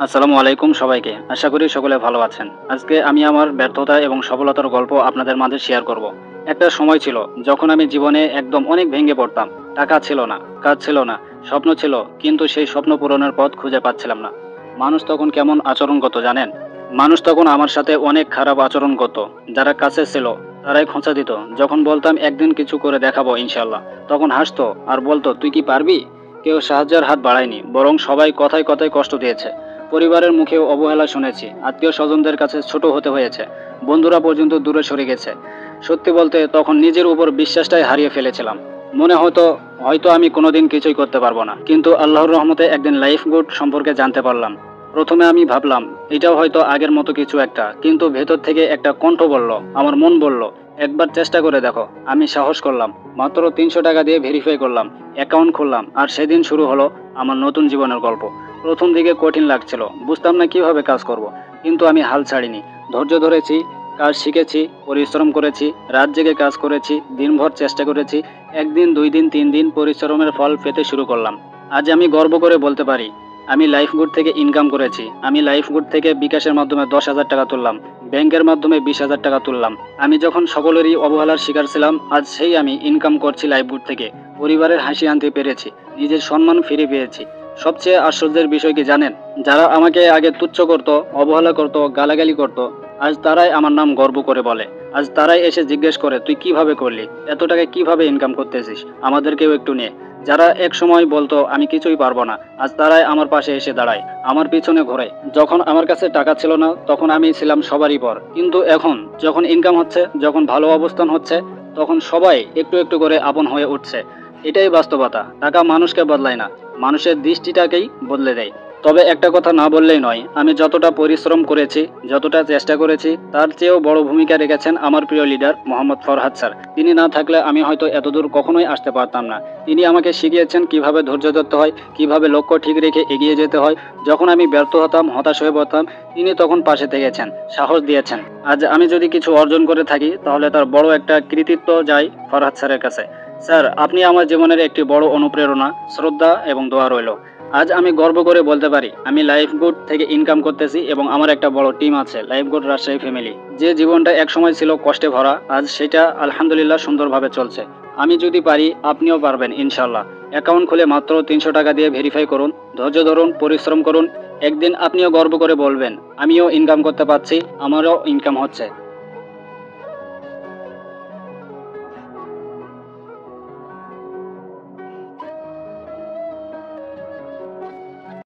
আসসালামু আলাইকুম সবাইকে। আশা করি সকলে ভালো আছেন। আজকে আমি আমার ব্যর্থতা এবং সফলতার গল্প আপনাদের মাঝে শেয়ার করব। একটা সময় ছিল যখন আমি জীবনে একদম অনেক ভেঙে পড়তাম। টাকা ছিল না, কাজ ছিল না, স্বপ্ন ছিল কিন্তু সেই স্বপ্ন পূরণের পথ খুঁজে পাচ্ছিলাম না। মানুষ তখন কেমন আচরণ করত জানেন? মানুষ তখন আমার সাথে অনেক খারাপ আচরণ করত। যারা কাছে ছিল তারাই খোঁচা দিত। যখন বলতাম একদিন কিছু করে দেখাবো ইনশাল্লাহ, তখন হাসতো আর বলতো তুই কি পারবি? কেউ সাহায্যের হাত বাড়ায়নি, বরং সবাই কথায় কথায় কষ্ট দিয়েছে। পরিবারের মুখেও অবহেলা শুনেছি, আত্মীয় স্বজনদের কাছে ছোট হতে হয়েছে, বন্ধুরা পর্যন্ত দূরে সরে গেছে। সত্যি বলতে তখন নিজের উপর বিশ্বাসটাই হারিয়ে ফেলেছিলাম। মনে হতো হয়তো আমি কোনোদিন কিছুই করতে পারবো না, কিন্তু আল্লাহর রহমতে একদিন লাইফ গুড সম্পর্কে জানতে পারলাম। প্রথমে আমি ভাবলাম এটাও হয়তো আগের মতো কিছু একটা, কিন্তু ভেতর থেকে একটা কণ্ঠ বলল, আমার মন বলল, একবার চেষ্টা করে দেখো। আমি সাহস করলাম। মাত্র 300 টাকা দিয়ে ভেরিফাই করলাম, অ্যাকাউন্ট খুললাম, আর সেদিন শুরু হলো আমার নতুন জীবনের গল্প। প্রথম দিকে কঠিন লাগছিল, বুঝতাম না কিভাবে কাজ করব, কিন্তু আমি হাল ছাড়িনি। ধৈর্য ধরেছি, কাজ শিখেছি, পরিশ্রম করেছি, রাত জেগে কাজ করেছি, দিনভর চেষ্টা করেছি। একদিন, 2 দিন, 3 দিন পরিশ্রমের ফল পেতে শুরু করলাম। আজ আমি গর্ব করে বলতে পারি আমি লাইফ গুড থেকে ইনকাম করেছি। আমি লাইফ গুড থেকে বিকাশের মাধ্যমে 10,000 টাকা তুললাম, ব্যাংকের মাধ্যমে 20,000 টাকা তুললাম। আমি যখন সকলেরই অবহেলার শিকার ছিলাম, আজ সেই আমি ইনকাম করছি লাইফ গুড থেকে। পরিবারের হাসি আনতে পেরেছি, নিজের সম্মান ফিরে পেয়েছি। সবচেয়ে আশ্চর্যের বিষয় কি জানেন? যারা আমাকে আগে তুচ্ছ করত, অবহেলা করত, গালাগালি করত, আজ তারাই আমার নাম গর্ব করে বলে। আজ তারাই এসে জিজ্ঞেস করে তুই কিভাবে করলি, এত টাকা কিভাবে ইনকাম করতেছিস, আমাদেরকেও একটু নিয়ে। যারা এক সময় বলতো আমি কিছুই পারবো না, আজ তারাই আমার পাশে এসে দাঁড়ায়, আমার পিছনে ঘোরে। যখন আমার কাছে টাকা ছিল না তখন আমি ছিলাম সবারই পর, কিন্তু এখন যখন ইনকাম হচ্ছে, যখন ভালো অবস্থান হচ্ছে, তখন সবাই একটু একটু করে আপন হয়ে উঠছে। এটাই বাস্তবতা। টাকা মানুষকে বদলায় না, মানুষের দৃষ্টিটাকেই বদলে দেয়। তবে একটা কথা না বললেই নয়, আমি যতটা পরিশ্রম করেছি, যতটা চেষ্টা করেছি, তার চেয়েও বড় ভূমিকা রেখেছেন আমার প্রিয় লিডার মোহাম্মদ ফরহাদ স্যার। তিনি না থাকলে আমি হয়তো এতদূর কখনোই আসতে পারতাম না। তিনি আমাকে শিখিয়েছেন কিভাবে ধৈর্য ধরতে হয়, কিভাবে লক্ষ্য ঠিক রেখে এগিয়ে যেতে হয়। যখন আমি ব্যর্থ হতাম, হতাশ হয়ে পড়তাম, তিনি তখন পাশে থেকেছেন, সাহস দিয়েছেন। আজ আমি যদি কিছু অর্জন করে থাকি, তাহলে তার বড় একটা কৃতিত্ব যায় ফরহাদ স্যারের কাছে। স্যার, আপনি আমার জীবনের একটি বড় অনুপ্রেরণা, শ্রদ্ধা এবং দোয়া রইল। আজ আমি গর্ব করে বলতে পারি আমি লাইফ গুড থেকে ইনকাম করতেছি এবং আমার একটা বড় টিম আছে, লাইফ গুড রাজশাহী ফ্যামিলি। যে জীবনটা একসময় ছিল কষ্টে ভরা, আজ সেটা আলহামদুলিল্লাহ সুন্দরভাবে চলছে। আমি যদি পারি, আপনিও পারবেন ইনশাল্লাহ। অ্যাকাউন্ট খুলে মাত্র 300 টাকা দিয়ে ভেরিফাই করুন, ধৈর্য ধরুন, পরিশ্রম করুন। একদিন আপনিও গর্ব করে বলবেন আমিও ইনকাম করতে পারছি, আমারও ইনকাম হচ্ছে।